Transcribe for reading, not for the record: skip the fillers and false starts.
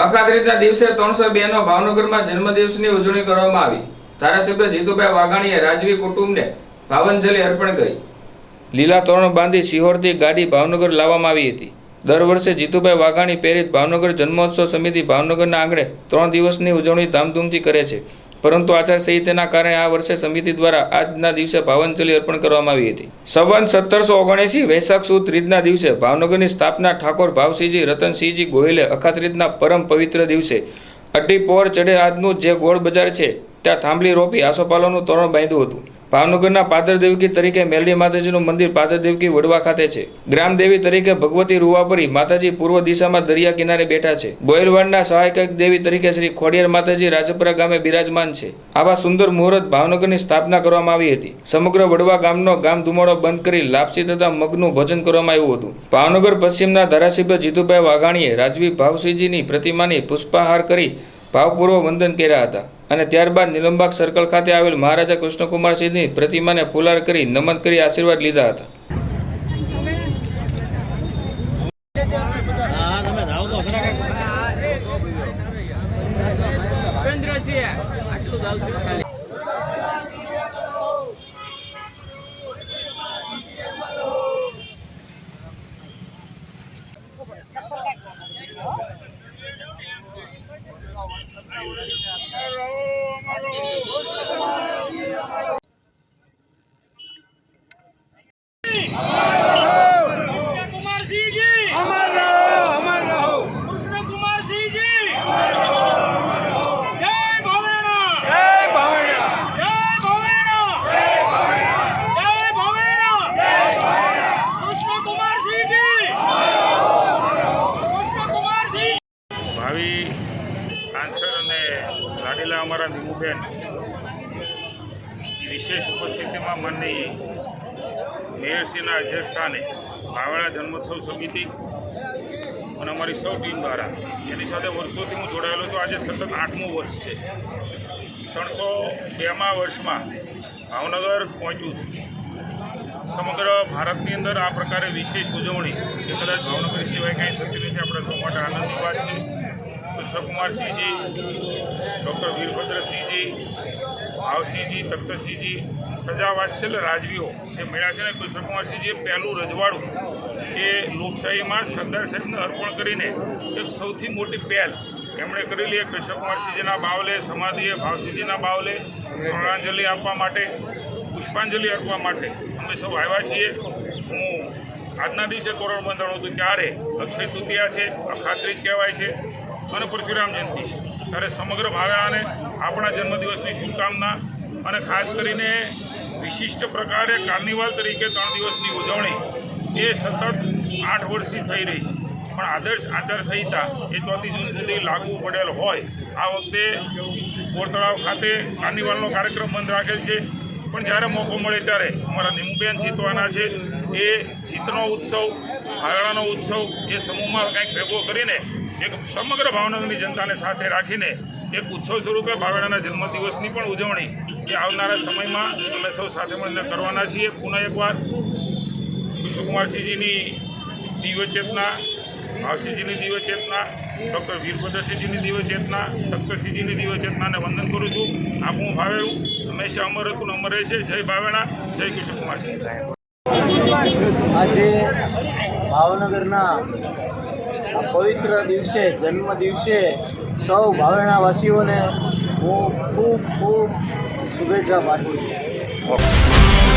અખાત્રીજના દિવસે 302 નો ભાવનગરમાં જન્મદિવસની ઉજવણી કરવામાં આવી। ધારાસભ્ય જીતુભાઈ વાઘાણીએ રાજવી કુટુંબને ભાવાંજલિ અર્પણ કરી। લીલા તોરણ બાંધી સિહોરથી ગાડી ભાવનગર લાવવામાં આવી હતી। દર વર્ષે જીતુભાઈ વાઘાણી પ્રેરિત ભાવનગર જન્મોત્સવ સમિતિ ભાવનગરના આંગણે 3 દિવસની ઉજવણી ધામધૂમથી કરે છે, પરંતુ આચારસંહિતાના કારણે આ વર્ષે સમિતિ દ્વારા આજના દિવસે ભાવાંજલિ અર્પણ કરવામાં આવી હતી। સંવત 1779 વૈશાખ સુદ ત્રીજના દિવસે ભાવનગરની સ્થાપના ઠાકોર ભાવસિંહજી રતનસિંહજી ગોહિલે અખાત્રીજના પરમ પવિત્ર દિવસે અઢી પોર ચડે આજનું જે ગોળ બજાર છે ત્યાં થાંભલી રોપી આસોપાલવનું તોરણ બાંધ્યું હતું। ભાવનગરના પાદર દેવકી તરીકે મેલડી માતાજીનું મંદિર પાદર દેવકી વડવા ખાતે છે। ગ્રામદેવી તરીકે ભગવતી રૂવાપરી માતાજી પૂર્વ દિશામાં દરિયા કિનારે બેઠા છે। ગોયલવાડના સહાયક દેવી તરીકે શ્રી ખોડિયાર માતાજી રાજપરા ગામે બિરાજમાન છે। આવા સુંદર મુહૂર્ત ભાવનગરની સ્થાપના કરવામાં આવી હતી। સમગ્ર વડવા ગામનો ગામ ધુમાડો બંધ કરી લાપસી તથા મગનું ભોજન કરવામાં આવ્યું હતું। ભાવનગર પશ્ચિમના ધારાસભ્ય જીતુભાઈ વાઘાણીએ રાજવી ભાવસિંહજીની પ્રતિમાની પુષ્પાહાર કરી ભાવપૂર્વક વંદન કર્યા હતા અને ત્યારબાદ નિલંબાગ સર્કલ ખાતે આવેલ મહારાજા કૃષ્ણકુમારસિંહની પ્રતિમાને ફુલાર કરી નમન કરી આશીર્વાદ લીધા હતા। અમારા નીમુબેન વિશેષ ઉપસ્થિતિમાં માનની મેયરશ્રીના અધ્યક્ષસ્થાને ભાવેણા જન્મોત્સવ સમિતિ અને અમારી સૌ ટીમ દ્વારા એની સાથે વર્ષોથી હું જોડાયેલો છું। આજે સતત 8મું વર્ષ છે। 302મા વર્ષમાં ભાવનગર પહોંચ્યું છું। સમગ્ર ભારતની અંદર આ પ્રકારે વિશેષ ઉજવણી એ કદાચ ભાવનગર સિવાય કાંઈ થતી નથી। આપણે સૌ માટે આનંદની વાત છે। કૃષ્ણકુમારસિંહજી, ડૉક્ટર વીરભદ્રસિંહજી, ભાવસિંહજી, તખ્તસિંહજી, પ્રજાવાત્સલ્ય રાજવીઓ જે મળ્યા છે ને, કૃષ્ણકુમારસિંહજીએ પહેલું રજવાડું એ લોકશાહીમાં સરદાર સાહેબને અર્પણ કરીને એક સૌથી મોટી પહેલ એમણે કરેલી। કૃષ્ણકુમારસિંહજીના બાવલે સમાધિએ ભાવસિંહજીના બાવલે શ્રદ્ધાંજલિ આપવા માટે, પુષ્પાંજલિ અર્પવા માટે અમે સૌ આવ્યા છીએ। હું આજના દિવસે તોરણ બંધાણું હતું ત્યારે અક્ષય તૃતીયા છે, અખાત્રીજ કહેવાય છે અને પરશુરામ જયંતિ છે, ત્યારે સમગ્ર ભાવેણાને આપણા જન્મદિવસની શુભકામના અને ખાસ કરીને વિશિષ્ટ પ્રકારે કાર્નિવાલ તરીકે 3 દિવસની ઉજવણી એ સતત 8 વર્ષથી થઈ રહી છે, પણ આદર્શ આચારસંહિતા એ 4 જૂન સુધી લાગુ પડેલ હોય આ વખતે બોર તળાવ ખાતે કાર્નિવાલનો કાર્યક્રમ બંધ રાખેલ છે। પણ જ્યારે મોકો મળે ત્યારે અમારા નીમુબેન જીતવાના છે, એ જીતનો ઉત્સવ, ભાવેણાનો ઉત્સવ એ સમૂહમાં કંઈક ભેગો કરીને એક સમગ્ર ભાવનગરની જનતાને સાથે રાખીને એક ઉત્સવ સ્વરૂપે ભાવેણાના જન્મદિવસની પણ ઉજવણી એ આવનારા સમયમાં અમે સૌ સાથે મળીને કરવાના છીએ। પુનઃ એકવાર કૃષ્ણકુમારસિંહજીની દિવ્ય ચેતના, ભાવસિંહજીની દિવ્ય ચેતના, ડૉક્ટર વીરભદ્રસિંહજીની દિવ્ય ચેતના, તખ્તસિંહજીની દિવ્ય ચેતનાને વંદન કરું છું। આપણું ભાવેણું હંમેશા અમર હતું, અમર રહેશે। જય ભાવેણા, જય કૃષ્ણકુમારસિંહ। આજે ભાવનગરના પવિત્ર દિવસે, જન્મ દિવસે સૌ ભાવેણાવાસીઓને હું ખૂબ શુભેચ્છા પાઠવું છું।